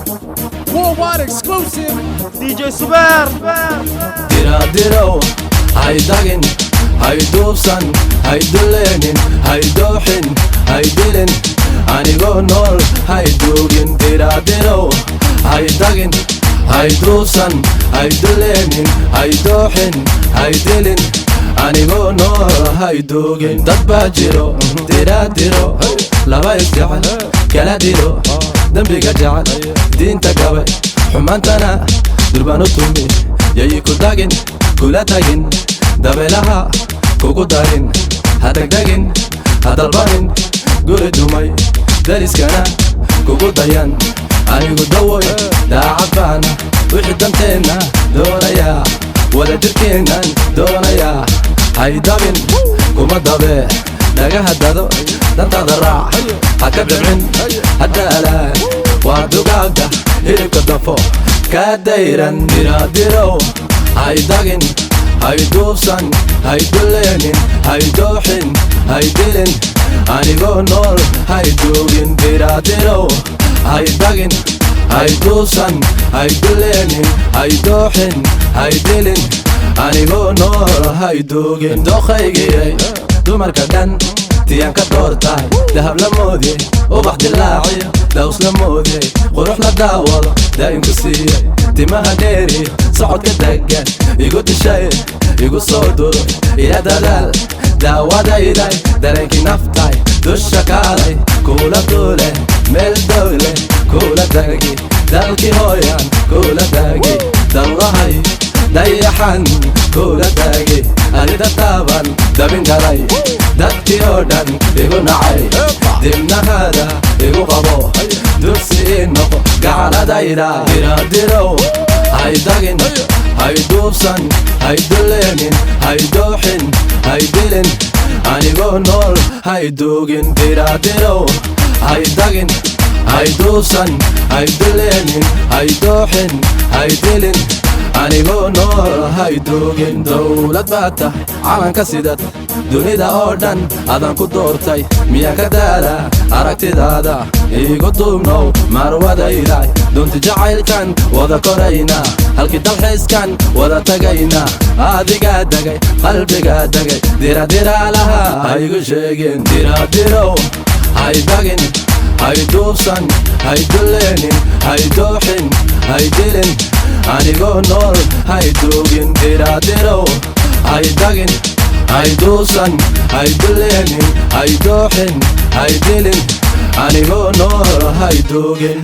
Worldwide exclusive. DJ Super. Diro hay dagin hay duubsan hay dulenin hay dooxin hay dilin anigoo nool hay duugin diro hay dagin hay duubsan hay dulenin hay dooxin hay dilin anigoo nool hay duugin dad baa jiro diro laba isjecel kala diro dembiga jecel diinta gabay xumaantana durbaan u tumi yay ku dagin kula tagin dabeelaha kugu darin ha degdegin ha dalbanin guri dumay dariskana kugu dayan anigu dawoy daacad baana wixii danteenna doonayaa wada jirkeennan doonayaa hay dabin kuma dabe dhagaha dado dantaada raac ha ka dhicin ha daalaan waa dugaaga hilibka dafo ka dayran diro hay dagin hay duubsan hay dulenin hay dooxin hay dilin anigoo nool hay duugin diro hay dagin hay duubsan hay dulenin hay dooxin hay dilin anigoo nool hay duugin dooqaygiyay dumarka dhan tiyaan ka doortahay dahab la moodiyey ubax dilaaciyo daws la moodiyey qurux la daawado daa'inku siiyey timaha dheeriyo socodka degan igu dishay igu soo duro ila dadaal daawadayday dareenkii naftay dusha kaalay kula duule meel dowle kula dagi dalkii hooyan kula dagi dallahay dayaxan kula dagi anida taaban dabin galay dadkii oo dhan igu nacay dibnahada igu qabo dursi ii noqo gacaladayda diro hay dagin hay duubsan hay dulenin hay dooxin hay dilin anigoo nool hay duugin diro hay dagin hay duubsan hay dulenin hay dooxin hay dilin anigoo nool hay duugin dowlad baad tahay calanka sidad dunida oo dhan adan ku doortay miyaa ka daala aragtidaada igu duubnow marwadayday dunti jacaylkan wada koraynaa halkii dalxiiskan wada tagaynaa adigaa degay qalbigaa degay diradiraalaha haygu sheegin diro hay dagin hay duubsan hay dulenin hay dooxin hay dilin anigoo nool hay duugin diro hay dagin hay duubsan hay dulenin hay dooxin hay dilin anigoo nool hay duugin